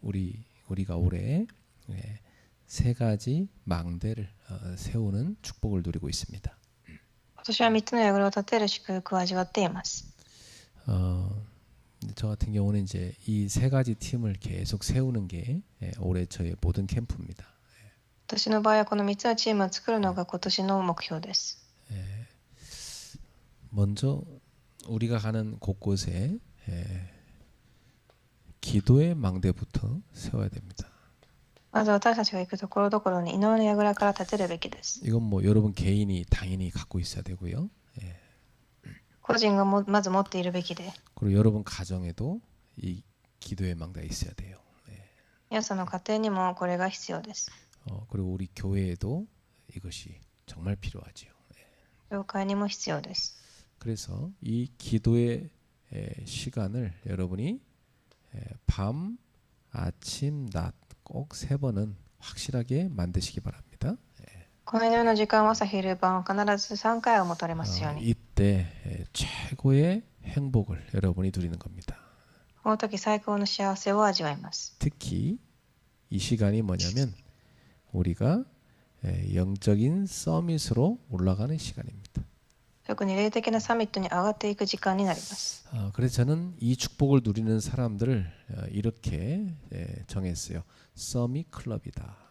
우리가 올해 세 가지 망대를 세우는 축복을 누리고 있습니다. 今年は3つの櫓を立てる祝福を味わっています。 저 같은 경우는 이제 이 세 가지 팀을 계속 세우는 게 올해 저의 모든 캠프입니다. 私の場合はこの3つのチームを作るのが今年の目標です。 먼저 우리가 가는 곳곳에 기도의 망대부터 세워야 됩니다. まず私たちが行くところどころに祈りの櫓から立てるべきです。 이건 뭐 여러분 개인이 당연히 갖고 있어야 되고요. 個人がまず持っているべきで、 그리고 여러분 가정에도 이 기도의 망대가 있어야 돼요. 皆さんの家庭にもこれが必要です。 그리고 우리 교회에도 이것이 정말 필요하지요. 教会にも必要です。 그래서 이 기도의 시간을 여러분이 밤, 아침, 낮 꼭 3번은 확실하게 만드시기 바랍니다. この祈りの時間は朝昼晩必ず3回は持たれますように。 이때 최고의 행복을 여러분이 누리는 겁니다. この時最高の幸せを味わいます。 특히 이 시간이 뭐냐면 우리가 영적인 서밋으로 올라가는 시간입니다. 特に霊的なサミットに上がっていく時間になります。 그래서 저는 이 축복을 누리는 사람들을 이렇게 정했어요. 서밋 클럽이다.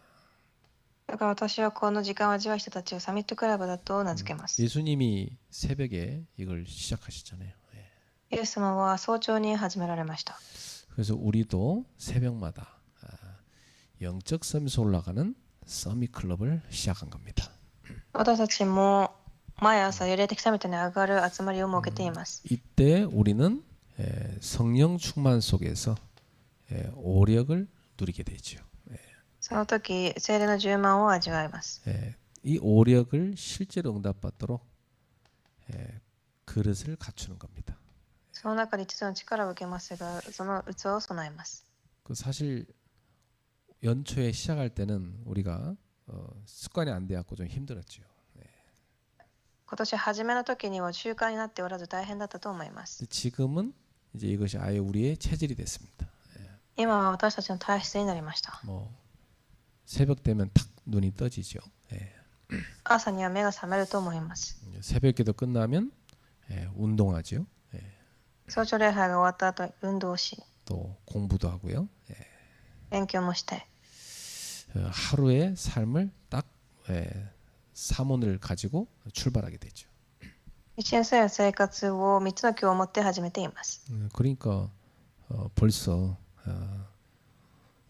だから私はこの時間を味わう人たちをサミットクラブだと名付けます。 예수님이 새벽에 이걸 시작하셨잖아요. イエス様は早朝に始められました。 그래서 우리도 새벽마다 영적 서밋으로 올라가는 서밋 클럽을 시작한 겁니다. 私たちも毎朝霊的サミットに上がる集まりを設けています。 이때 우리는 성령 충만 속에서 오력을 누리게 되죠. その時聖霊の充満を味わいます。 이 오력을 실제로 응답받도록 그릇을 갖추는 겁니다. その中で一つの力を受けますが、その器を備えます。 사실 연초에 시작할 때는 우리가 습관이 안 돼갖고 좀 힘들었죠. 今年初めの時には習慣になっておらず大変だったと思います。 지금은 이제 이것이 아예 우리의 체질이 됐습니다. 今は私たちの体質になりました。 뭐 새벽 되면 탁 눈이 떠지죠. 朝には目が覚めると思います。 새벽기도 끝나면 운동하죠. 早朝礼拝が終わった後、運動し、 또 공부도 하고요. 勉強もして、 하루의 삶을 딱 사문을 가지고 출발하게 되죠. 一年生生活を3つの今日を持って始めています。 그러니까 벌써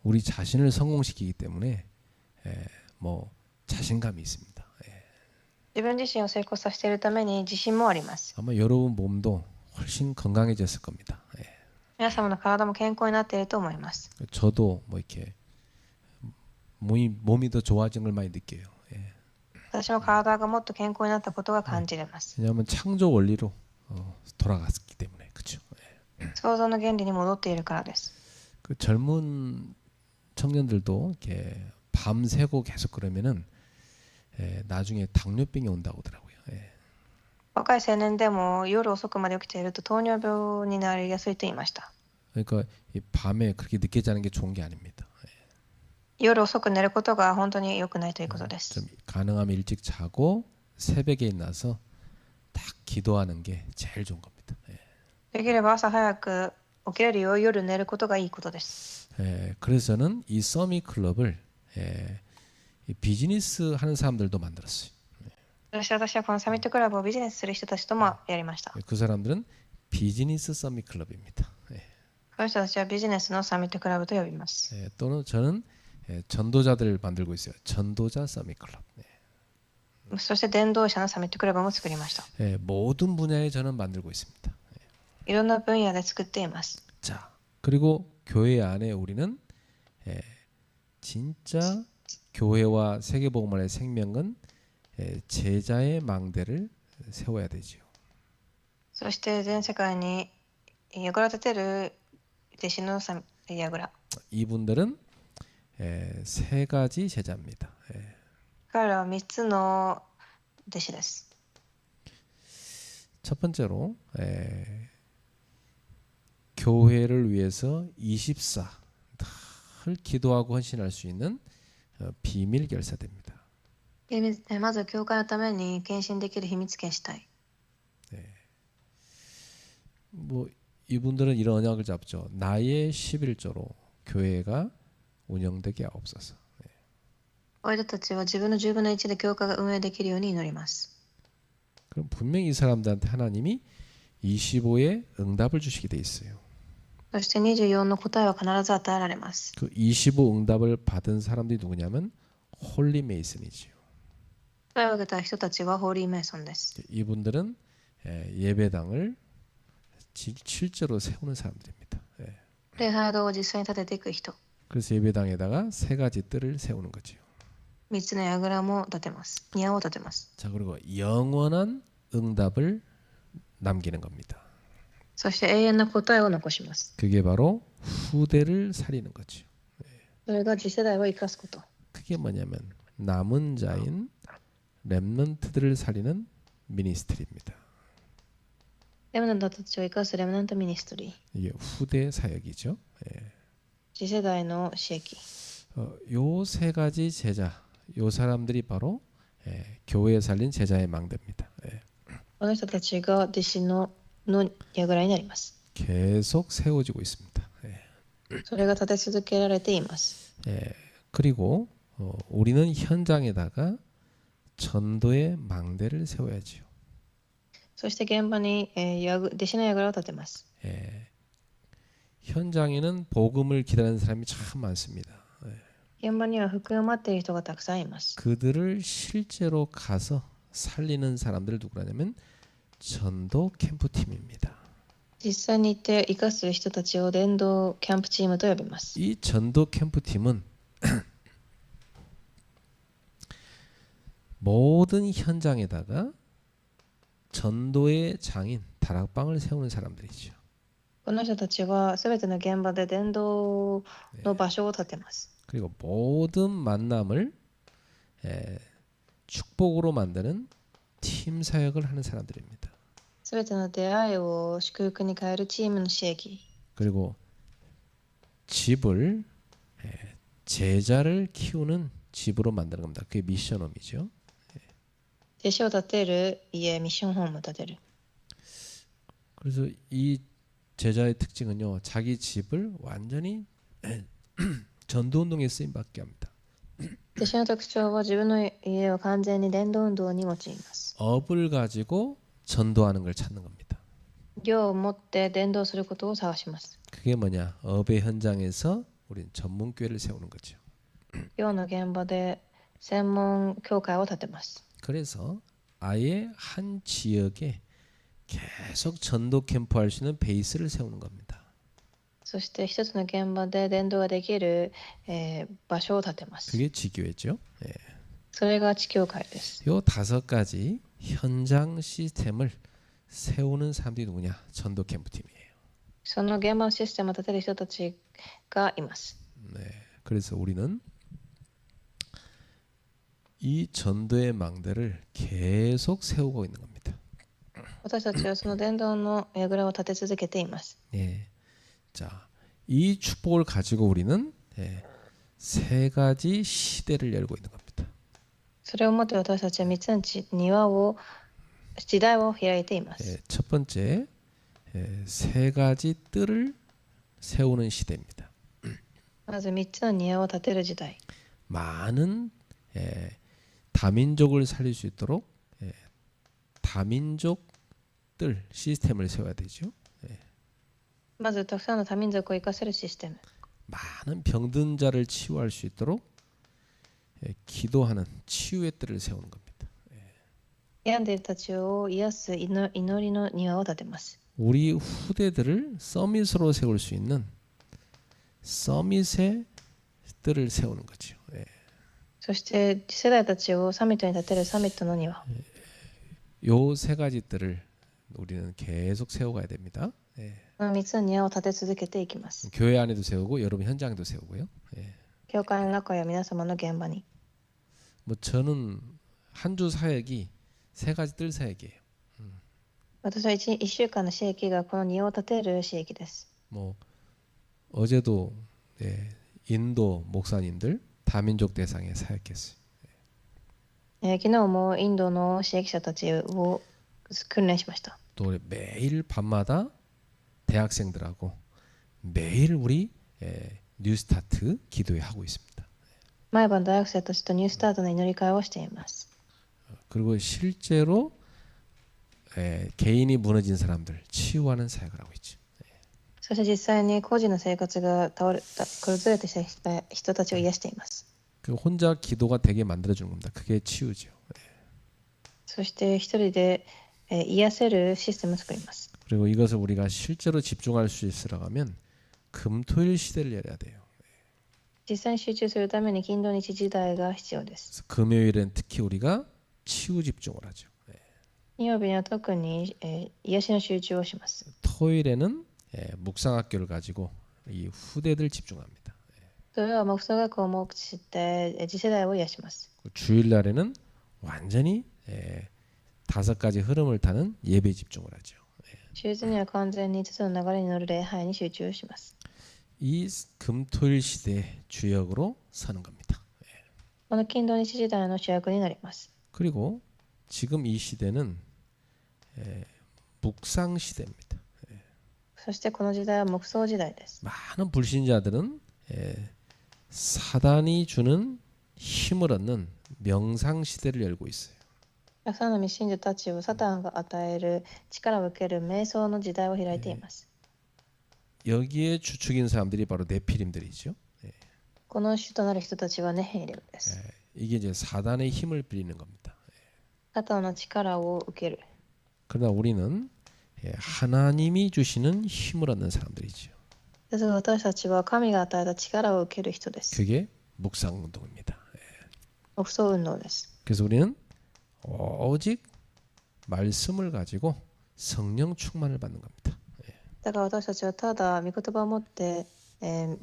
우리 자신을 성공시키기 때문에 뭐 자신감이 있습니다. 自分自身を成功させているために自信もあります。 아마 여러분 몸도 훨씬 건강해졌을 겁니다. 皆様の体も健康になっていると思います。 저도 뭐 이렇게 몸이 더 좋아진 걸 많이 느껴요. 私も体がもっと健康になったことが感じれます。 왜냐하면 창조 원리로 돌아갔기 때문에 그렇죠. 創造の原理に戻っているからです。 그 젊은 청년들도 이렇게 밤새고 계속 그러면은 나중에 당뇨병이 온다고 하더라고요. 若い青年でも夜遅くまで起きていると糖尿病になりやすいと言いました。 그러니까 이 밤에 그렇게 늦게 자는 게 좋은 게 아닙니다. 夜遅く寝ることが本当に良くないということです。 좀 가능하면 일찍 자고 새벽에 일어나서 딱 기도하는 게 제일 좋은 겁니다. できれば朝早く起きれるよう夜寝ることがいいことです。 그래서 저는 이 서밋 클럽을 이 비즈니스 하는 사람들도 만들었어요. 私はこのサミットクラブをビジネスする人たちともやりました。 그 사람들은 비즈니스 서밋 클럽입니다. この人たちはビジネスのサミットクラブと呼びます。 또는 저는 전도자들을 만들고 있어요. 전도자 서밋 클럽. そして伝道者のサミットクラブも作りました。 모든 분야에 저는 만들고 있습니다. いろんな分野で作っています。 자, 그리고 교회 안에 우리는 진짜 교회와 세계복음화의 생명은 제자의 망대를 세워야 되지요. そして全世界に櫓を立てる弟子の櫓。 이분들은 세 가지 제자입니다. 彼らは3つの弟子です。 첫 번째로 교회를 위해서 24 기도하고 헌신할 수 있는 비밀 결사대입니다. まず教会のために献身できる秘密献したい。 뭐 이분들은 이런 언약을 잡죠. 나의 11조로 교회가 운영되게 하옵소서. 俺たちは自分の10分の1で教会が運営できるように祈ります。 그럼 분명히 이 사람들한테 하나님이 25의 응답을 주시게 돼 있어요. そして24の答えは必ず与えられます。 그 25 응답을 받은 사람들이 누구냐면 홀리 메이슨이지요. 答えを受けた人たちはホーリーメイソンです。 이분들은 예배당을 실제로 세우는 사람들입니다. 礼拝堂を実際に立てていく人。 그래서 예배당에다가 세 가지 뜰을 세우는 거지요. 3つの櫓も立てます。宮を立てます。 자, 그리고 영원한 응답을 남기는 겁니다. そして永遠な答えを残します。 그게 바로 후대를 살리는 거죠. それが次世代を生かすこと。 그게 뭐냐면 남은 자인 렘넌트들을 살리는 미니스트리입니다. レムナントたちを生かすレムナントミニストリー。 이게 후대 사역이죠. 次世代の使役。 요 세 가지 제자, 요 사람들이 바로 교회에 살린 제자의 망대입니다. この人たちが弟子の櫓になります。 계속 세워지고 있습니다. それが立て続けられています。 그리고 우리는 현장에다가 전도의 망대를 세워야지요. そして現場に弟子の櫓を立てます。 현장에는 복음을 기다리는 사람이 참 많습니다. 現場には福音を待っている人がたくさんいます。 그들을 실제로 가서 살리는 사람들 누구라냐면 전도 캠프팀입니다. 実際に行って生かす人たちを伝道キャンプチームと呼びます。 이 전도 캠프팀은 모든 현장에다가 전도의 장인 다락방을 세우는 사람들이죠. この人たちはすべての現場で伝道の場所を建てます。 그리고 모든 만남을 축복으로 만드는 팀 사역을 하는 사람들입니다. すべての出会いを祝福に変えるチームの刺激。 그리고 집을 제자를 키우는 집으로 만드는 겁니다. 그게 미션홈이죠. 弟子を建てる家、ミッションホームを建てる。 그래서 이 제자의 특징은요, 자기 집을 완전히 전도운동에 쓰임 받게 합니다. 弟子の特徴は自分の家を完全に伝道運動に用います。 업을 가지고 전도하는 걸 찾는 겁니다. 業を持って伝道することを探します。 그게 뭐냐? 업의 현장에서 우린 전문교회를 세우는 거죠. 業の現場で専門教会を建てます。 그래서 아예 한 지역에 계속 전도 캠프 할 수 있는 베이스를 세우는 겁니다. そして一つの現場で伝道ができる、場所を建てます。 그게 지교회죠. それが地教会です。 요 5가지 현장 시스템을 세우는 사람들이 누구냐? 전도 캠프팀이에요. その現場のシステムを立てる人たちがいます。 네, 그래서 우리는 이 전도의 망대를 계속 세우고 있는 겁니다. 私たちはその伝道の櫓を立て続けています。 예, 자, 이 축복을 가지고 우리는 세 가지 시대를 열고 있는 겁니다. それをもって私たちは3つの時代を開いています。 첫 번째, 세 가지 뜰을 세우는 시대입니다. まず3つの庭を建てる時代。 많은 다민족을 살릴 수 있도록 다민족 뜰 시스템을 세워야 되죠. まずたくさんの多民族を生かせるシステム。 많은 병든 자를 치유할 수 있도록 기도하는 치유의 뜰을 세우는 겁니다. 病んでいる人たちを癒す祈りの庭を建てます。 우리 후대들을 서밋으로 세울 수 있는 서밋의 뜰을 세우는 거죠. そして次世代たちをサミットに立てるサミットの庭。 요 세 가지 뜰을 우리는 계속 세워가야 됩니다. この3つの庭を立て続けていきます。 교회 안에도 세우고 여러분 현장에도 세우고요. 教会の中や皆様の現場に。 뭐 저는 한 주 사역이 세 가지 뜰 사역이에요. 私は1週間の刺激がこの庭を建てる刺激です。 뭐 어제도 인도 목사님들 다민족 대상에 사역했어요. 昨日もインドの支益者たちを訓練しました。 또 우리 매일 밤마다 대학생들하고 매일 우리 뉴스타트 기도회 하고 있습니다. 毎晩大学生たちとニュースタートの祈り会をしています。 그리고 실제로 개인이 무너진 사람들 치유하는 사역을 하고 있죠. そして実際に個人の生活が崩れてきた人たちを癒しています。 그 혼자 기도가 되게 만들어주는 겁니다. 그게 치유죠. そして一人で癒せるシステムを作ります。 그리고 이것을 우리가 실제로 집중할 수 있으라고 하면 금토일 시대를 열어야 돼요. 実際に集中するために金土日時代が必要です。 그래서 금요일엔 특히 우리가 치유 집중을 하죠. 金曜日には特に癒しの集中をします。 토요일에는 묵상학교를 가지고 이 후대들 집중합니다. それは黙想学を目して次世代を癒します。 주일날에는 완전히 5가지 흐름을 타는 예배 집중을 하죠. 週日には完全に5つの流れに乗る礼拝に集中します。 이 금토일 시대의 주역으로 서는 겁니다. この金土日時代の主役になります。 그리고 지금 이 시대는 묵상 시대입니다. そしてこの時代は黙想時代です。 많은 불신자들은 사단이 주는 힘을 얻는 명상 시대를 열고 있어요. たくさんの未信者たちをサタンが与える力を受ける瞑想の時代を開いています。 여기에 주축인 사람들이 바로 네피림들이죠. この主となる人たちはネヘイレムです。 이게 이제 사단의 힘을 빌리는 겁니다. サタンの力を受ける。 그러나 우리는 하나님이 주시는 힘을 얻는 사람들이죠. ですが私たちは神が与えた力を受ける人です。 그게 묵상 운동입니다. 黙想運動です。 그래서 우리는 오직 말씀을 가지고 성령 충만을 받는 겁니다. だから私たちはただ御言葉を持って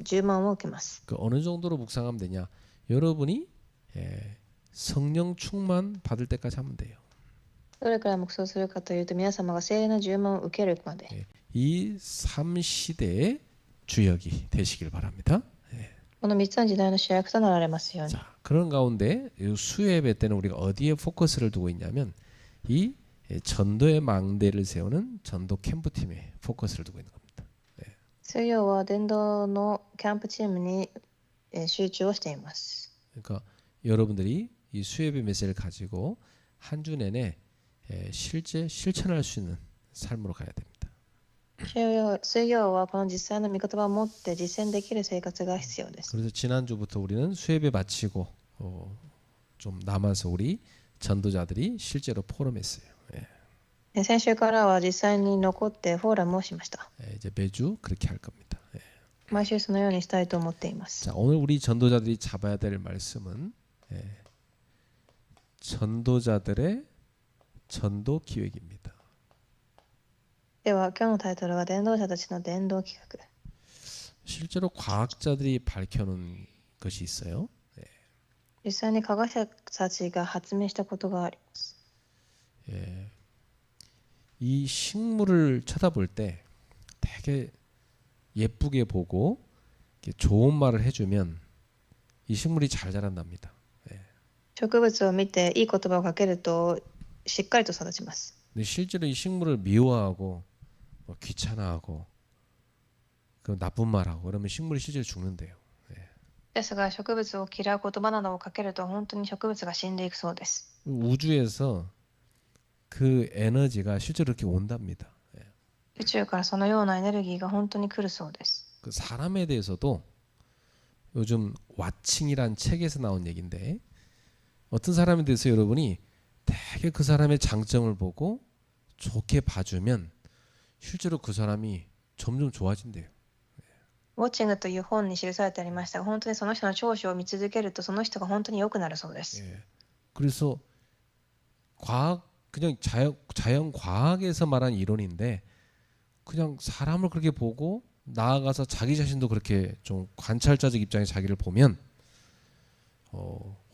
充満を受けます。 그 어느 정도로 묵상하면 되냐? 여러분이 성령 충만 받을 때까지 하면 돼요. どれくらい黙想するかというと、皆様が聖霊の充満を受けるまで。 이 3시대의 주역이 되시길 바랍니다. この3つの時代の主役となられますように。 자, 그런 가운데 수요예배 때는 우리가 어디에 포커스를 두고 있냐면 이 전도의 망대를 세우는 전도 캠프팀에 포커스를 두고 있는 겁니다. 水曜は伝道のキャンプチームに集中をしています。 그러니까 여러분들이 이 수요예배 메시지를 가지고 한 주 내내 실제 실천할 수 있는 삶으로 가야 됩니다. 水曜はこの実際の御言葉を持って実践できる生活が必要です。 그래서 지난주부터 우리는 수요예배 마치고 좀 남아서 우리 전도자들이 실제로 포럼했어요. 先週からは実際に残ってフォーラムをしました。 이제 매주 그렇게 할 겁니다. 毎週そのようにしたいと思っています。 자, 오늘 우리 전도자들이 잡아야 될 말씀은 전도자들의 전도 기획입니다. では今日のタイトルは伝道者たちの伝道企画。 실제로 과학자들이 밝혀놓은 것이 있어요. 実際に科学者たちが発明したことがあります。 이 식물을 쳐다볼 때 되게 예쁘게 보고 좋은 말을 해주면 이 식물이 잘 자란답니다. 植物を見ていい言葉をかけるとしっかりと育ちます。 근데 실제로 이 식물을 미워하고 귀찮아하고 그 나쁜 말하고 그러면 식물이 실제로 죽는데요. ですが植物を嫌う言葉などをかけると本当に植物が死んでいくそうです。 우주에서 그 에너지가 실제로 이렇게 온답니다. 宇宙からそのようなエネルギーが本当に来るそうです。 그 사람에 대해서도 요즘 와칭이란 책에서 나온 얘기인데 어떤 사람에 대해서 여러분이 되게 그 사람의 장점을 보고 좋게 봐주면 실제로 그 사람이 점점 좋아진대요. ウォッチングという本に記されてありましたが、本当にその人の長所を見続けるとその人が本当に良くなるそうです。 그래서 그냥 자연 과학에서 말한 이론인데 그냥 사람을 그렇게 보고 나아가서 자기 자신도 그렇게 좀 관찰자적 입장에 자기를 보면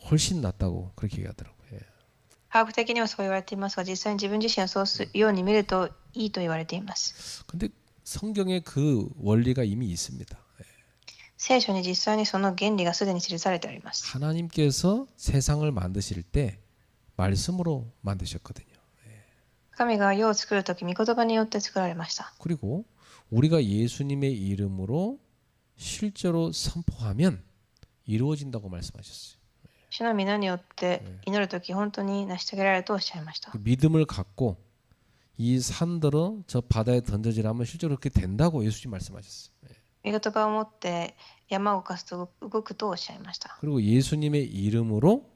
훨씬 낫다고 그렇게 얘기하더라고요. 科学的にはそう言われていますが、実際に自分自身をそうするように見るといいと言われています。 근데 성경에 그 원리가 이미 있습니다. 聖書に実際にその原理がすでに記されております。 하나님께서 세상을 만드실 때 말씀으로 만드셨거든요. 神が世を作るとき、御言葉によって作られました。 그리고 우리가 예수님의 이름으로 실제로 선포하면 이루어진다고 말씀하셨어요. 主の皆によって祈るとき、本当に成し遂げられるとおっしゃいました。 그 믿음을 갖고 이 산들어 저 바다에 던져지라면 실제로 그렇게 된다고 예수님 말씀하셨어요. 御言葉を持って山を動かすと動くとおっしゃいました。 그리고 예수님의 이름으로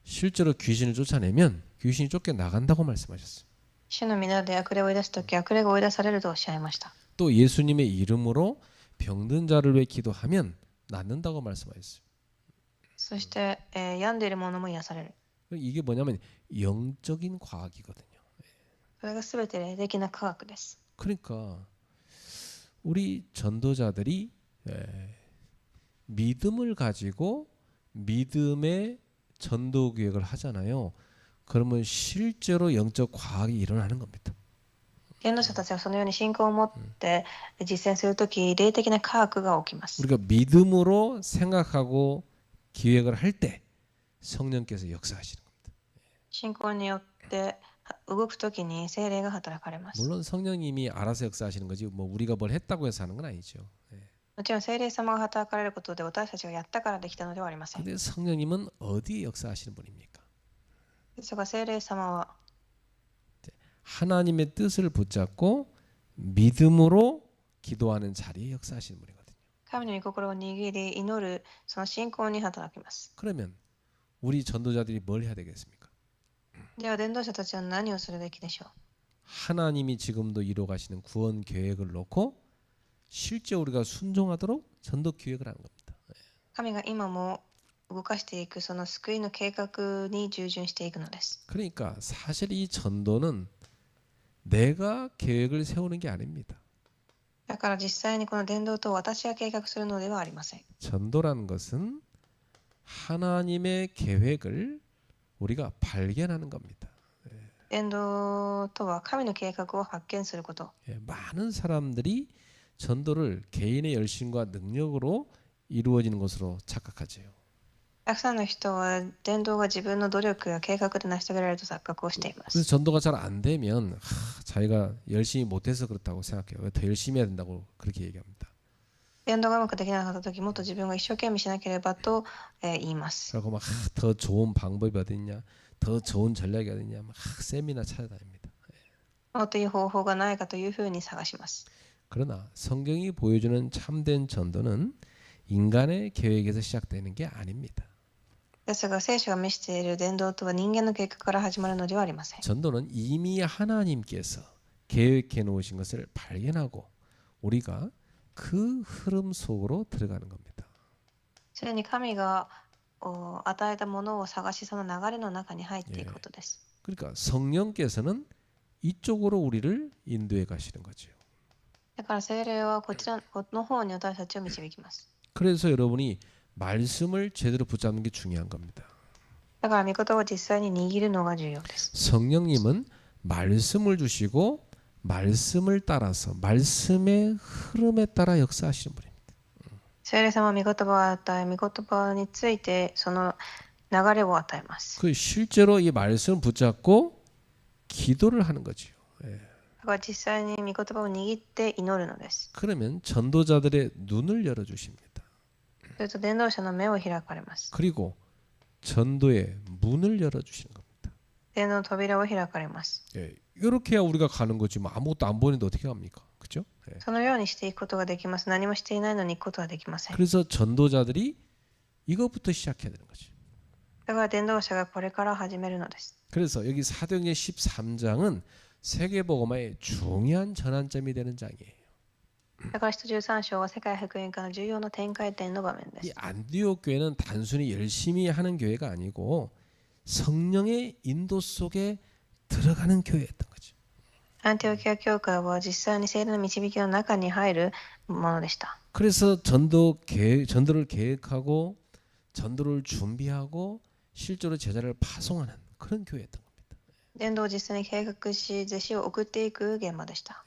실제로 귀신을 쫓아내면 귀신이 쫓겨나간다고 말씀하셨어요. 主の皆で悪霊を追い出すとき、悪霊が追い出されるとおっしゃいました。 또 예수님의 이름으로 병든 자를 위해 기도하면 낫는다고 말씀하셨어요. そして、病んでいる者も癒される。 이게 뭐냐면 영적인 과학이거든요. それがすべて霊的な科学です。 그러니까 우리 전도자들이 믿음을 가지고 믿음의 전도 계획을 하잖아요. 그러면 실제로 영적 과학이 일어나는 겁니다. 伝道者たちはそのように信仰を持って実践するとき、霊的な科学が起きます。 우리가 믿음으로 생각하고 기획을 할 때 성령께서 역사하시는 겁니다. 信仰によって動くときに聖霊が働かれます。 물론 성령님이 알아서 역사하시는 거지 뭐 우리가 뭘 했다고 해서 하는 건 아니죠. もちろん聖霊様が働かれることで私たちがやったからできたのではありません。 근데 성령님은 어디에 역사하시는 분입니까? ですが聖霊様は 하나님의 뜻을 붙잡고 믿음으로 기도하는 자리에 역사하시는 분이거든요. 神の御心を握り祈るその信仰に働きます。 그러면 우리 전도자들이 뭘 해야 되겠습니까? では伝道者たちは何をするべきでしょう。 하나님이 지금도 이루어가시는 구원 계획을 놓고 실제 우리가 순종하도록 전도 기획을 하는 겁니다. 神が今も動かしていくその救いの計画に従順していくのです。 그러니까 사실 이 전도는 내가 계획을 세우는 게 아닙니다. だから実際にこの伝道と私が計画するのではありません。 전도라는 것은 하나님의 계획을 우리가 발견하는 겁니다. 伝道とは神の計画を発見すること。 많은 사람들이 전도를 개인의 열심과 능력으로 이루어지는 것으로 착각하죠. たくさんの人は伝道が自分の努力や計画で成し遂げられると錯覚をしていま 그래서 す。 전도가 잘 안 되면 자기가 열심히 못해서 그렇다고 생각해요. 더 열심히 해야 된다고 그렇게 얘기합니다. 伝道がうまくできなかった時、もっと自分が一生懸命しなければと、言います。 그리고 막 더 좋은 방법이 어디 있냐, 더 좋은 전략이 어디 있냐, 막 세미나 찾아다닙니다. もっといい方法がないかというふうに探します。 그러나 성경이 보여주는 참된 전도는 인간의 계획에서 시작되는 게 아닙니다. ですが聖書が見せている伝道とは人間の計画から始まるのではありません。 전도는 이미 하나님께서 계획해 놓으신 것을 발견하고 우리가 그 흐름 속으로 들어가는 겁니다. すでに神が与えたものを探し、その流れの中に入っていくことです。 그러니까 성령께서는 이쪽으로 우리를 인도해 가시는 거죠. だから聖霊はこの方に私たちを導きます。 그래서 여러분이 말씀을 제대로 붙잡는 게 중요한 겁니다. だから御言葉を実際に握るのが重要です。 성령님은 말씀을 주시고 말씀을 따라서 말씀의 흐름에 따라 역사하시는 분입니다. 聖霊様は御言葉を与え、御言葉についてその流れを与えます。 그 실제로 이 말씀을 붙잡고 기도를 하는 거지요. だから実際に御言葉を握って祈るのです。 그러면 전도자들의 눈을 열어 주십니다. すると伝道者の目を開かれます。 그리고 전도의 문을 열어 주시는 겁니다. 伝道の扉を開かれます。 이렇게 해야 우리가 가는 거지 뭐 아무것도 안 보이는데 어떻게 갑니까? 그렇죠? そのようにしていくことができます。何もしていないのに行くことはできません。 그래서 전도자들이 이것부터 시작해야 되는 거죠. だから伝道者がこれから始めるのです。 그래서 여기 사도행전 13장은 세계복음화의 중요한 전환점이 되는 장이에요. だから使徒13章は世界福音化の重要な展開点の場面で 이 す。 안디옥 교회는 단순히 열심히 하는 교회가 아니고 성령의 인도 속에 들어가는 교회였던 거죠. アンティオキア教会は実際に聖霊の導きの中に入るものでした。 그래서 전도를 계획하고 전도를 준비하고 실제로 제자를 파송하는 그런 교회였던 겁니다. 伝道を実際に計画し、弟子を送っていく現場でした。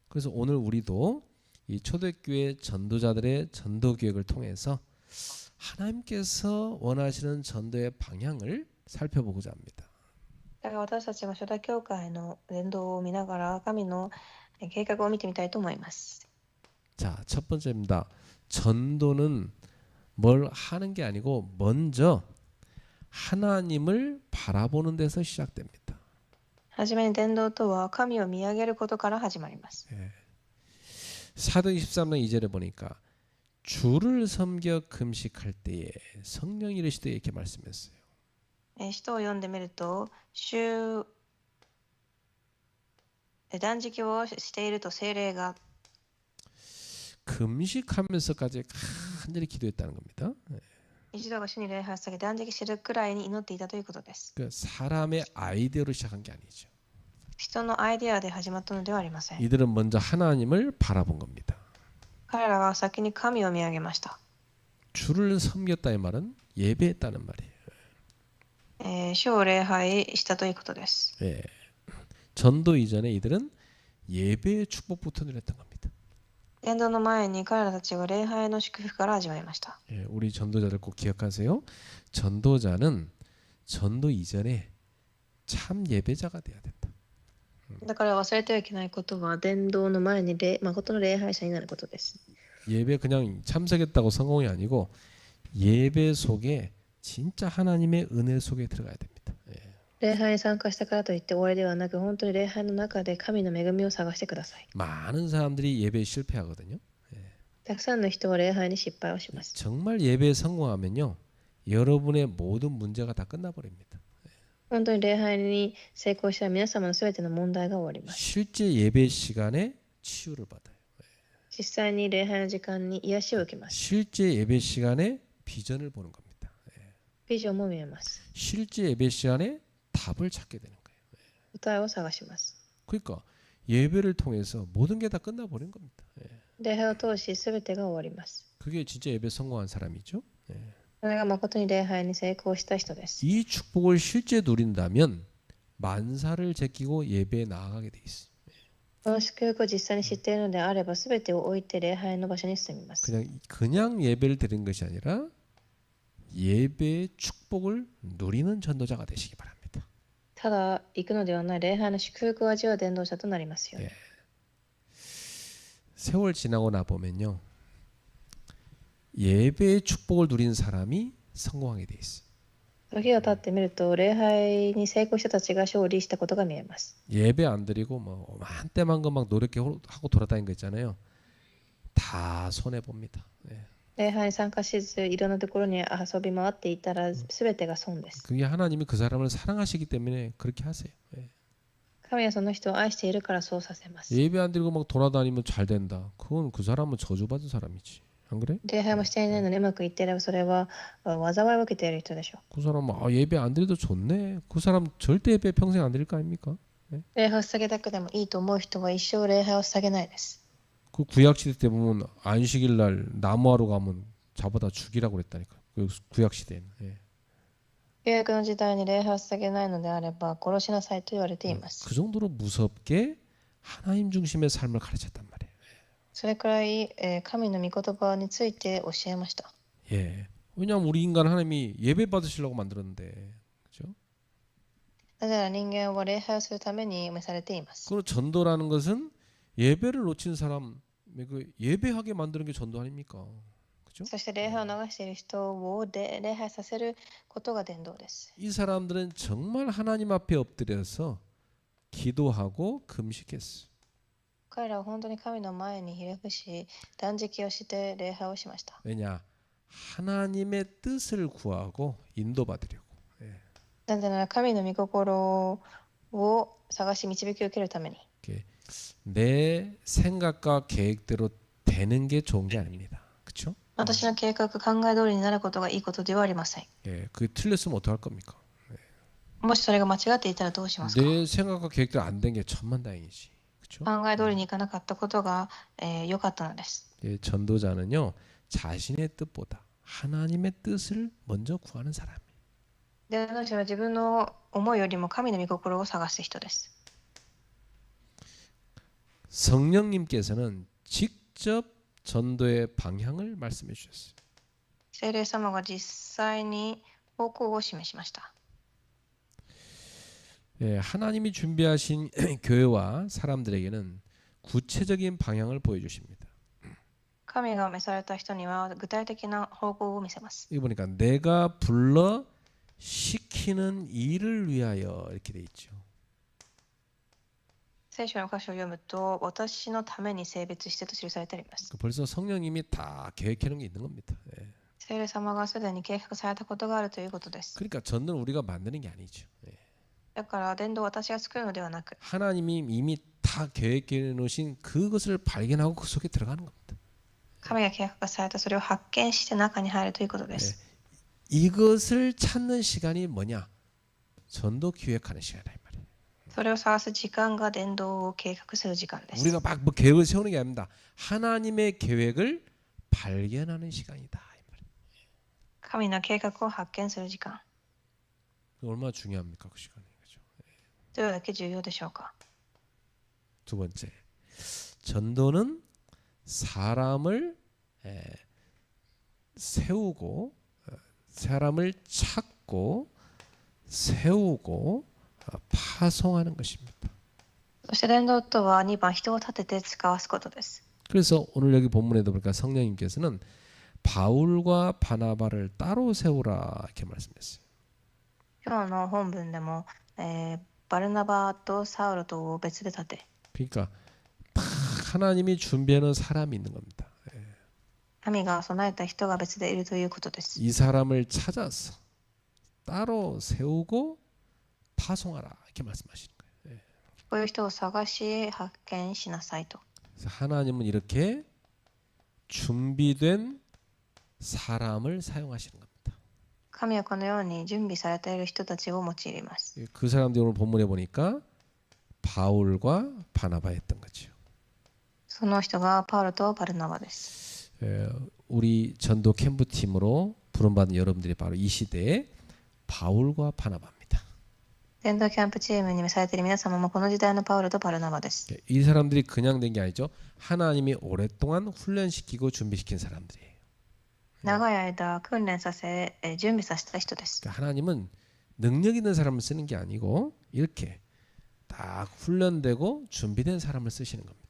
그래서 오늘 우리도 이 초대교회 전도자들의 전도 교육을 통해서 하나님께서 원하시는 전도의 방향을 살펴보고자 합니다. だから私たちが初代教会の伝道を見ながら神の計画を見てみたいと思います。 자, 첫 번째입니다. 전도는 뭘 하는 게 아니고 먼저 하나님을 바라보는 데서 시작됩니다. はじめに伝道とは神を見上げることから始まります。 사도행 13장 2절에 보니까 주를 섬겨 금식할 때에 성령이 이르시되 이렇게 말씀했어요. 使徒を読んでみると、断食をしていると聖霊が 금식하면서까지 간절히 기도했다는 겁니다. 一度が主に礼拝を捧げ断食しているくらいに祈っていたということです。 그 사람의 아이디어로 시작한 게 아니죠. 人のアイデアで始まったのではありません。 이들은 먼저 하나님을 바라본 겁니다. 彼らは先に神を見上げました。 주를 섬겼다의 말은 예배했다는 말이에요. 主を礼拝したということです。 예. 전도 이전에 이들은 예배의 축복부터 누렸던 겁니다. 伝道の前に彼らたちは礼拝の祝福から始まりました。 예, 우리 전도자들 꼭 기억하세요. 전도자는 전도 이전에 참 예배자가 돼야 된다. だから忘れてはいけないことは伝道の前に誠の礼拝者になることです。 예배 그냥 참석했다고 성공이 아니고 예배 속에 진짜 하나님의 은혜 속에 들어가야 됩니다. 예. 礼拝に参加したからといって終わりではなく、本当に礼拝の中で神の恵みを探してください。 많은 사람들이 예배에 실패하거든요. たくさんの人は礼拝に失敗をします。 정말 예배에 성공하면요, 여러분의 모든 문제가 다 끝나버립니다. 本当に礼拝に成功したら皆様のすべての問題が終わります。 실제 예배 시간에 치유를 받아요. 実際に礼拝の時間に癒しを受けます。 실제 예배 시간에 비전을 보는 겁니다. ビジョンも見えます。 실제 예배 시간에 답을 찾게 되는 거예요. 答えを探します。 그러니까 예배를 통해서 모든 게 다 끝나버린 겁니다. 礼拝を通しすべてが終わります。 그게 진짜 예배 성공한 사람이죠. それが誠に礼拝に成功した人です。 이 축복을 실제 누린다면 만사를 제끼고 예배에 나아가게 돼 있어요. この祝福を実際に知っているのであれば、すべてを置いて礼拝の場所に進みます。 그냥 예배를 드리는 것이 아니라 예배의 축복을 누리는 전도자가 되시기 바랍니다. ただ行くのではない、礼拝の祝福を味わう伝道者となりますように。 세월 지나고 나 보면요, 예배의 축복을 누린 사람이 성공하게 돼 있어요. 時が経ってみると、礼拝に成功した人たちが勝利したことが見えます。 예배 안 드리고 뭐 한때만 막 노력하고 돌아다니는 거 있잖아요. 다 손해 봅니다. 礼拝に参加しず、いろんなところに遊び回っていたら、すべてが損です。 그게 하나님이 그 사람을 사랑하시기 때문에 그렇게 하세요. 神はその人を愛しているからそうさせます。 예배 안 드리고 막 돌아다니면 잘 된다. 그건 그 사람은 저주받은 사람이지. 안 그래? 礼拝もしていないのにうまくいっていれば、それは災いを受けている人でしょう。 그 사람은 예배 안 드려도 좋네. 그 사람 절대 예배 평생 안 드릴 거 아닙니까? 礼拝を捧げたくてもいいと思う人は一生礼拝を捧げないです。 그 구약시대 때 보면 안식일 날 나무하러 가면 잡아다 죽이라고 그랬다니까. 그 구약시대에는. 예. 旧約の時代に礼拝を捧げないのであれば、殺しなさいと言われています。 그 정도로 무섭게 하나님 중심의 삶을 가르쳤단 말이에요. それくらい、神の御言葉について教えました。 예. 왜냐하면 우리 인간 하나님이 예배 받으시려고 만들었는데, 그렇죠? なぜなら人間は礼拝をするために召されています。 그리고 전도라는 것은 예배를 놓친 사람, 그 예배하게 만드는 게 전도 아닙니까? 그렇죠? そして礼拝を流している人を礼拝させることが伝道です。 이 사람들은 정말 하나님 앞에 엎드려서 기도하고 금식했어. 彼らは本当に神の前にひれ伏し、断食をして礼拝をしました。 왜냐? 하나님의 뜻을 구하고 인도받으려고. なぜなら神の御心を探し導きを受けるために。 내 생각과 계획대로 되는 게 좋은 게 아닙니다. 그렇죠? 私の計画、考え通りになることがいいことではありません。 예, 그 틀렸으면 어떡할 겁니까? もしそれが間違っていたらどうしますか？ 내 생각과 계획대로 안 된 게 천만다행이지. 그렇죠? 考え通りにいかなかったことが良かったのです。 예, 전도자는요, 자신의 뜻보다 하나님의 뜻을 먼저 구하는 사람이에요. 伝道者は自分の思いよりも神の御心を探す人です。 성령님께서는 직접 전도의 방향을 말씀해 주셨어요. 聖霊様が実際に方向を示しました。 예, 하나님이 준비하신 교회와 사람들에게는 구체적인 방향을 보여주십니다. 神が召された人には具体的な方向を見せます。 이거 보니까 내가 불러 시키는 일을 위하여 이렇게 돼 있죠. 聖書の箇所を読むと、私のために性別してと記されてあります。 벌써 성령님이 다 계획해 놓은 게 있는 겁니다. 예. 聖霊様がすでに計画されたことがあるということです。 그러니까 전도는 우리가 만드는 게 아니죠. 예. だから伝道を私が作るのではなく、 하나님이 이미 다 계획해 놓으신 그것을 발견하고 그 속에 들어가는 겁니다. 神が計画されたそれを発見して中に入るということで 예. す。 이것을 찾는 시간이 뭐냐? 전도 기획하는 시간이다 이 말이에요. それを探す時間が伝道を計画する時間です。 우리가 막 뭐 계획을 세우는 게 아닙니다. 하나님의 계획을 발견하는 시간이다 이 말이에요. 神の計画を発見する時間。 얼마나 중요합니까 그 시간이. 그죠? どれだけ重要でしょうか。 두 번째, 전도는 사람을 세우고 사람을 찾고 세우고 파송하는 것입니다. そして伝道とは2番、人を立てて使わすことです。 그래서 오늘 여기 본문에도 보니까 성령님께서는 바울과 바나바를 따로 세우라 이렇게 말씀했어요. 今日の本文でも、バルナバとサウロとを別で立て、 그러니까 다 하나님이 준비하는 사람이 있는 겁니다. 神が備えた人が別でいるということです。 이 사람을 찾아서 따로 세우고 파송하라 이렇게 말씀하시는 거예요. こういう人を探し発見しなさいと。 그래서 하나님은 이렇게 준비된 사람을 사용하시는 겁니다. 神はこのように準備されている人たちを用います。 그 사람들이 오늘 본문에 보니까 바울과 바나바였던 거죠. その人がパウロとバルナバです。 우리 전도 캠프 팀으로 부름받은 여러분들이 바로 이 시대에 바울과 바나바입니다. 伝道キャンプチームに召されている皆様もこの時代のパウロとバルナバです。 이 사람들이 그냥 된 게 아니죠. 하나님이 오랫동안 훈련시키고 준비시킨 사람들이에요. 長い間訓練させ、準備させた人です。 그러니까 하나님은 능력 있는 사람을 쓰는 게 아니고 이렇게 딱 훈련되고 준비된 사람을 쓰시는 겁니다.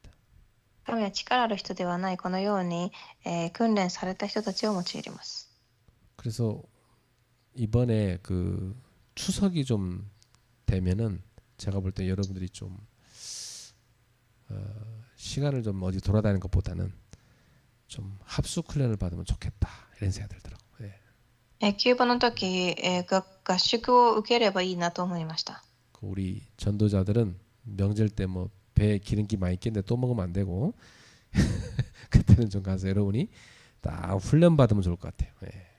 神は力ある人ではないこのように、訓練された人たちを用います。 그래서 이번에 그 추석이 좀 되면은 제가 볼 때 여러분들이 좀 시간을 좀 어디 돌아다니는 것보다는 좀 합숙 훈련을 받으면 좋겠다 이런 생각이 들더라고요. 예. キューバの時、合宿を受ければいいなと思いました。 우리 전도자들은 명절 때 뭐 배에 기름기 많이 꼈는데 또 먹으면 안 되고 그때는 좀 가서 여러분이 딱 훈련 받으면 좋을 것 같아요. 예.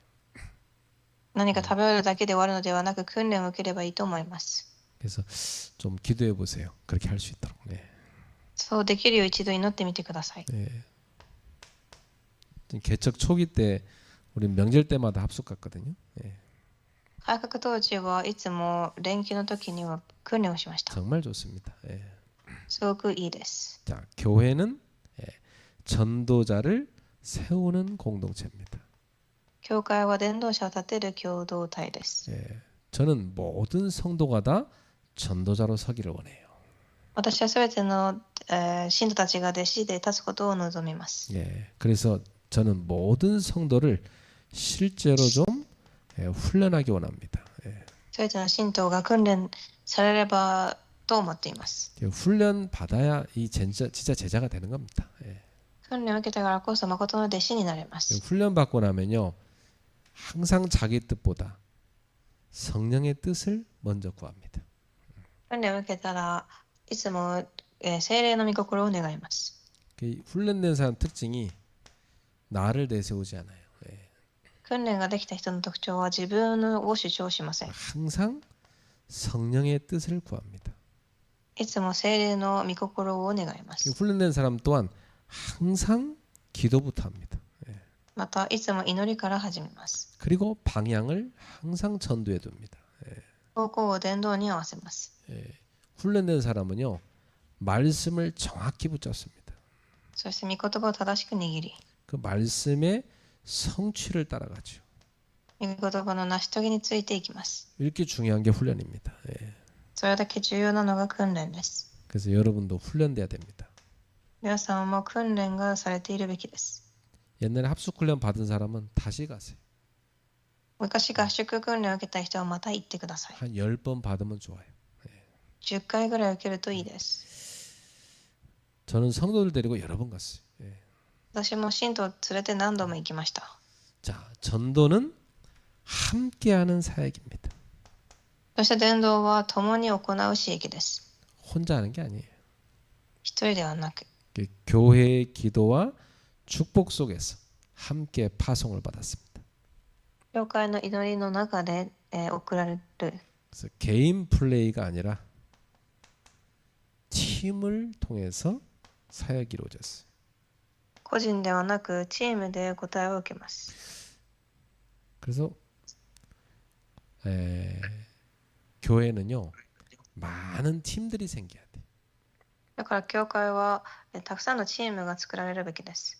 何か食べるだけで終わるのではなく訓練を受ければいいと思います。 그래서 좀 기도해 보세요. 그렇게 할 수 있도록. 예. そうできるよう一度祈ってみてください。 예. 개척 초기 때 우리 명절 때마다 합숙 갔거든요. 예. 改革当時はいつも連休の時には訓練をしました。 정말 좋습니다. 예. すごくいいです。 자, 교회는 전도자를 세우는 공동체입니다. 教会は伝道者を立てる共同体です。 예. 저는 모든 성도가 다 전도자로 서기를 원해요. 私はすべての、信徒たちが弟子で立つことを望みます。 예. 그래서 저는 모든 성도를 실제로 좀 훈련하기 원합니다. 예. すべての信徒が訓練されればと思っています。 훈련 받아야 이 진짜 제자가 되는 겁니다. 예. 訓練を受けたからこそ誠の弟子になれます。 훈련 받고 나면요 항상 자기 뜻보다 성령의 뜻을 먼저 구합니다. 訓練を受けたらいつも、聖霊の御心を願います。 그 훈련된 사람 특징이 나를 내세우지 않아요. 예. 訓練ができた人の特徴は自分を主張しません。 항상 성령의 뜻을 구합니다. いつも聖霊の御心を願いま 그 す。 훈련된 사람 또한 항상 기도부터 합니다. 예. またいつも祈りから始めます。 그리고 방향을 항상 전도해 둡니다. 예. 方向を伝道に合わせます。 예. 훈련된 사람은요 말씀을 정확히 붙잡습니다. そして御言葉を正しく握り、 그 말씀의 성취를 따라가죠. 御言葉の成し遂げについていきます。 이렇게 중요한 게 훈련입니다. 예. それだけ重要なのが訓練です。 그래서 여러분도 훈련돼야 됩니다. 皆さんも訓練がされているべきです。 옛날에 합숙 훈련 받은 사람은 다시 가세요. 昔合宿訓練を受けた人はまた行ってください。 한 10번 받으면 좋아요. 10回ぐらい受けるといいです。 저는 성도들 데리고 여러 번 갔어요. 예. 私も信徒を連れて何度も行きました。 자, 전도는 함께하는 사역입니다. そして伝道は共に行う刺激です。 혼자 하는 게 아니에요. 一人ではなく、 교회의 기도와 축복 속에서 함께 파송을 받았습니다. 教会の祈りの中で、送られる。 그래서 개인 플레이가 아니라 팀을 통해서 사역이 이루어졌어요. 個人ではなくチームで答えを受けます。 그래서 교회는요 많은 팀들이 생겨야 돼. だから教会はたくさんのチームが作られるべきです。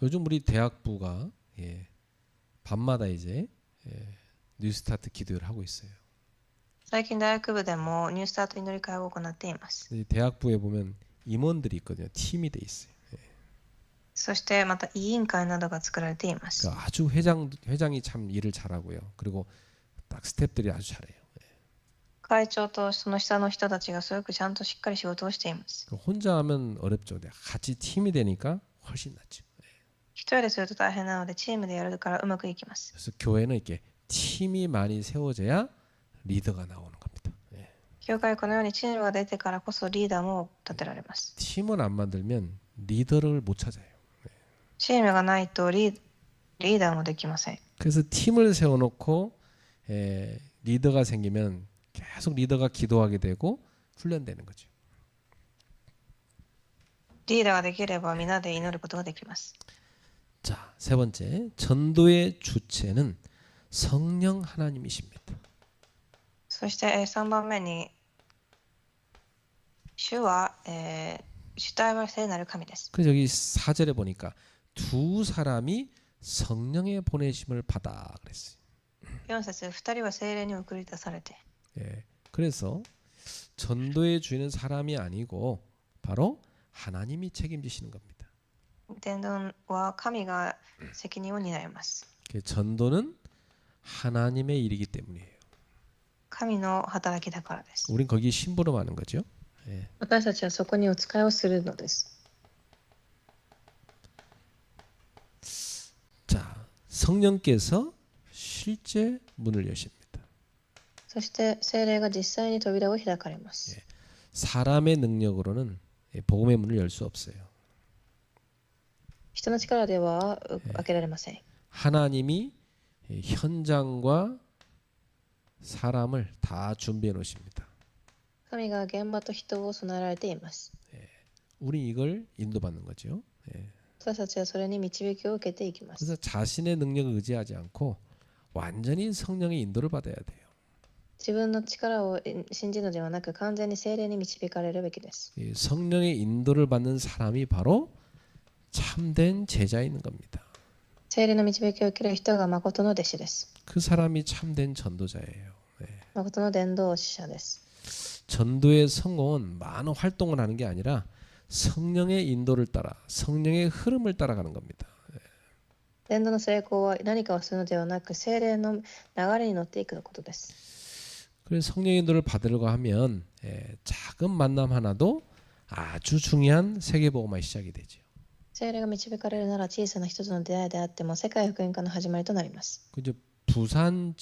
요즘 우리 대학부가 밤마다 이제 뉴스타트 기도를 하고 있어요. 最近大学部でもニュースタート祈り会を行っています。 대학부에 보면 임원들이 있거든요. 팀이 돼 있어요. そしてまた委員会などが作られています。 그러니까 아주 회장이 참 일을 잘하고요. 그리고 딱 스태프들이 아주 잘해요. 会長とその下の人たちがすごくちゃんとしっかり仕事をしています。 혼자 하면 어렵죠. 같이 팀이 되니까 훨씬 낫죠. 一人ですると大変なのでチームでやるからうまくいきます。 그래서 교회는 이렇게 팀이 많이 세워져야 리더가 나오는 겁니다. 教会はこのようにチームが出てからこそリーダーも立てられます。 팀을 안 만들면 리더를 못 찾아요. チームがないとリーダーもできません。 그래서 팀을 세워놓고 리더가 생기면 계속 리더가 기도하게 되고 훈련되는 거죠. リーダーができれば皆で祈ることができます。 자, 세 번째, 전도의 주체는 성령 하나님이십니다. そして3番目に主は、主体は聖なる神です。 그래서 여기 4절에 보니까 두 사람이 성령의 보내심을 받아 그랬어요. 4節、2人は聖霊に送り出されて。 그래서 전도의 주인은 사람이 아니고 바로 하나님이 책임지시는 겁니다. 伝道は神が責任を担います。 전도는 하나님의 일이기 때문이에요. 神の働きだからです。 우린 거기 심부름하는 거죠. 私たちはそこにお使いをするのです。 자, 성령께서 실제 문을 여십니다. そして聖霊が実際に扉を開かれます。 사람의 능력으로는 복음의 문을 열 수 없어요. 人の力では開けられません。 하나님이 현장과 사람을 다 준비해 놓으십니다. 神が現場と人を備えられています。 우리 이걸 인도받는 거죠. 私たちはそれに導きを受けていきます。 그래서 자신의 능력을 의지하지 않고 완전히 성령의 인도를 받아야 돼요. 自分の力を信じるのではなく完全に聖霊に導かれるべきです。 성령의 인도를 받는 사람이 바로 참된 제자인 겁니다. 聖霊の導きを受ける人が誠の弟子です。 그 사람이 참된 전도자예요. 誠の伝道者です。 전도의 성공은 많은 활동을 하는 게 아니라 성령의 인도를 따라 성령의 흐름을 따라가는 겁니다. 伝道の成功は何かをするのではなく聖霊の流れに乗っていくことです。 그래서 성령의 인도를 받으려고 하면 작은 만남 하나도 아주 중요한 세계복음화의 시작이 되죠. 聖霊が導かれるなら小さな人との出会いであっても世界福音化の始まりとなります。 그 부산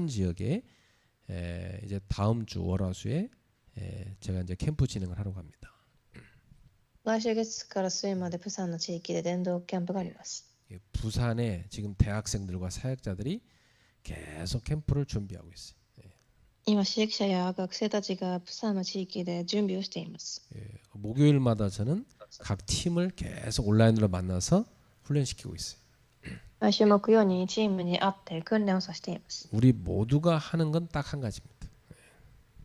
지역에 이제 다음 주 월화수에 제가 이제 캠프 진행을 하러 갑니다. 来週月から水までプサンの地域で伝道キャンプがあります。 부산에 지금 대학생들과 사역자들이 계속 캠프를 준비하고 있어요. 今、刺激者や学生たちがプサンの地域で準備をしています。 목요일마다 저는 각 팀을 계속 온라인으로 만나서 훈련시키고 있어요. 来週木曜にチームに会って訓練をさせています。 우리 모두가 하는 건 딱 한 가지입니다.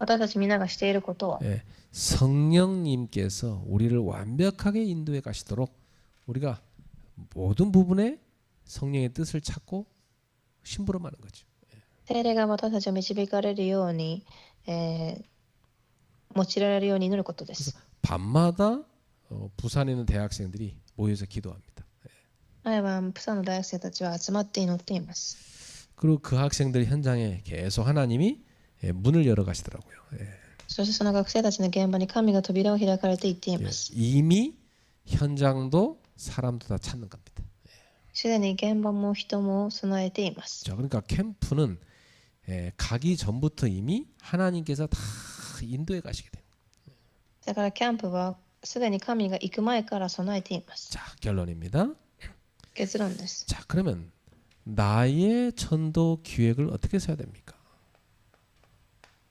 私たち皆がしていることは、 예, 성령님께서 우리를 완벽하게 인도해 가시도록 우리가 모든 부분에 성령의 뜻을 찾고 심부름하는 거죠. 聖霊が私たちを導かれるように、用いられるように祈ることです。 밤마다 부산에 있는 대학생들이 모여서 기도합니다. 毎晩、プサンの大学生たちは集まって祈っています。 그리고 그 학생들 현장에 계속 하나님이 문을 열어 가시더라고요. そしてその学生たちの現場に神が扉を開かれていっています。 이미 현장도 사람도 다 찾는 겁니다. すでに現場も人も備えています。 자, 그러니까 캠프는 가기 전부터 이미 하나님께서 다 인도해 가시게 돼요. だからキャンプはすでに神が行く前から備えています。 자, 결론입니다. 結論です。 자, 그러면 나의 전도 기획을 어떻게 세워야 됩니까?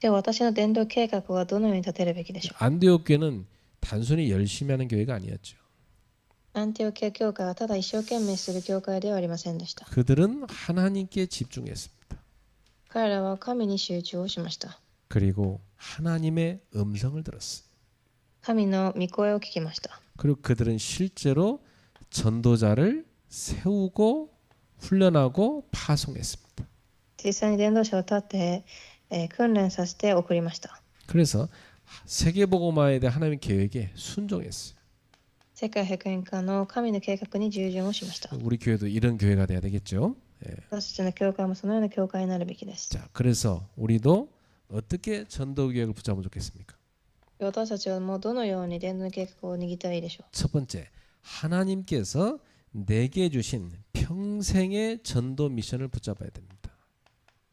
では私の伝道計画はどのように立てるべきでしょう。 안디옥 교회는 단순히 열심히 하는 교회가 아니었죠. アンティオキア教会はただ一生懸命する教会ではありませんでした。 그들은 하나님께 집중했습니다. 彼らは神に集中をしました。 그리고 하나님의 음성을 들었어요. 神の御声を聞きました。 그리고 그들은 실제로 전도자를 세우고 훈련하고 파송했습니다. 実際に伝道者を立て、訓練させて送りました。 그래서 세계복음화에 대한 하나님의 계획에 순종했어요. 世界百円化の神の計画に従順をしました。 우리 교회도 이런 교회가 돼야 되겠죠. 私たちの教会もそのような教会になるべきです。 자, 그래서 우리도 어떻게 전도 계획을 붙잡으면 좋겠습니까? 私たちはもうどのように伝道計画を握ったらいいでしょう。 첫 번째, 하나님께서 내게 주신 평생의 전도 미션을 붙잡아야 됩니다.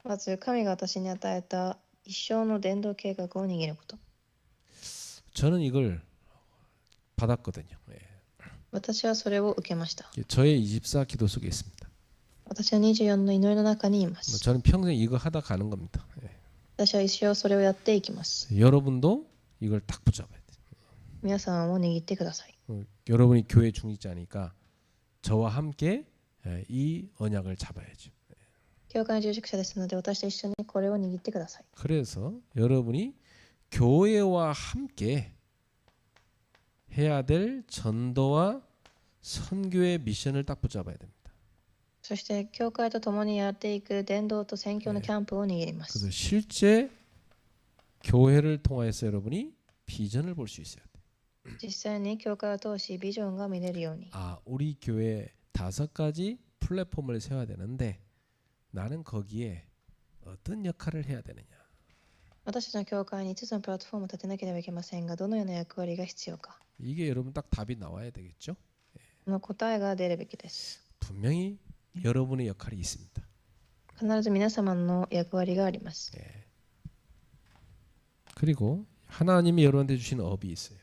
まず神が私に与えた一生の伝道計画を握ること。 저는 이걸 받았거든요. 私はそれを受けました。 저의 24 기도 속에 있습니다. 私は24の祈りの中にいます。 저는 평생 이거 하다 가는 겁니다. 私は一生それをやっていきます。 여러분도 이걸 딱 붙잡아야 돼요. 皆さんも握ってください。 여러분이 교회 중직자니까 저와 함께 이 언약을 잡아야죠. 教会の従職者ですので、私と一緒にこれを握ってください。 그래서 여러분이 교회와 함께 해야 될 전도와 선교의 미션을 딱 붙잡아야 됩니다. そして教会と共にやっていく伝道と宣教のキャンプを握りま 그래서 す。 실제 교회를 통해서 여러분이 비전을 볼 수 있어야 돼요. 実際に教会を通しビジョンが見れるように。 아, 우리 교회 5가지 플랫폼을 세워야 되는데 나는 거기에 어떤 역할을 해야 되느냐. 私たちの教会に5つのプラットフォームを立てなければいけませんが、どのような役割が必要か。 이게 여러분 딱 답이 나와야 되겠죠. その答えが出るべきです。 분명히 여러분의 역할이 있습니다. 必ず皆様の役割があります。 그리고 하나님이 여러분한테 주신 업이 있어요.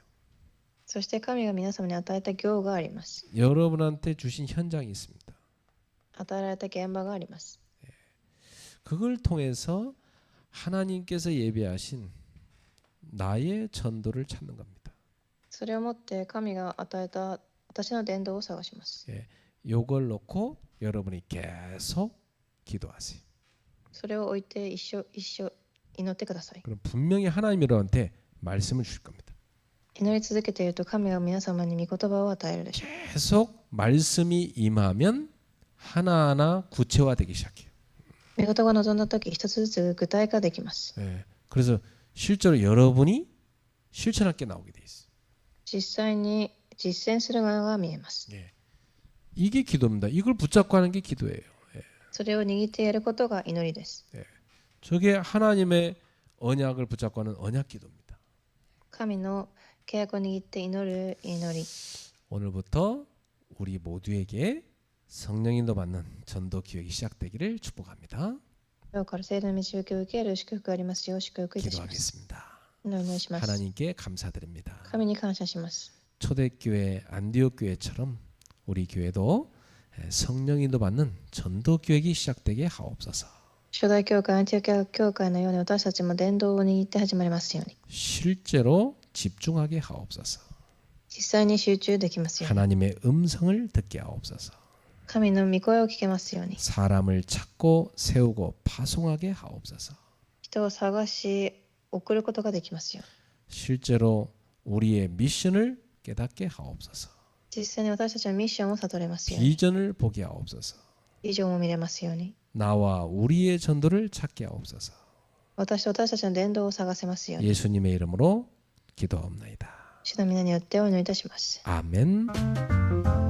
そして神が皆様に与えた業があります。 여러분한테 주신 현장이 있습니다. 与えられた現場があります。 그걸 통해서 하나님께서 예배하신 나의 전도를 찾는 겁니다. それをもって神が与えた私の伝道を探します。 요걸 놓고 여러분이 계속 기도하세요. それを置いて一生祈ってください。 그럼 분명히 하나님이 여러분한테 말씀을 주실 겁니다. 祈り続けていると神が皆様に御言葉を与えるでしょう。 계속 말씀이 임하면 하나하나 구체화되기 시작해요. 御言葉が望んだ時、一つずつ具体化できます。 그래서 실제로 여러분이 실천할 게 나오게 돼 있어요. 実際に実践する側が見えます。 이게 기도입니다. 이걸 붙잡고 하는 게 기도예요. それを握ってやることが祈りです。 저게 하나님의 언약을 붙잡고 하는 언약 기도입니다. 神の契約を握って祈る祈り。 오늘부터 우리 모두에게 성령 인도 받는 전도 기획이 시작되기를 축복합니다. 今日から聖霊の導きを受ける祝福がありますよう祝福いたします。 기도하겠습니다. お願いします。 하나님께 감사드립니다. 神に感謝します。 초대교회 안디옥 교회처럼 우리 교회도 성령 인도 받는 전도 기획이 시작되게 하옵소서. 初代教会アンティオキア教会のように私たちも伝道を握って始まりますように。 실제로 집중하게 하옵소서. 実際に集中できますように。 하나님의 음성을 듣게 하옵소서. 神の御声を聞けますように。 사람을 찾고 세우고 파송하게 하옵소서. 人を探し送ることができますよ。 실제로 우리의 미션을 깨닫게 하옵소서. 実際に私たちのミッションを悟れますように、 비전을 보게 하옵소서. ビジョンを見れますように、 나와 우리의 전도를 찾게 하옵소서. 私と私たちの伝道を探せますように、 예수님의 이름으로 기도하옵나이다. 主の皆によってお祈りいたします。 아멘.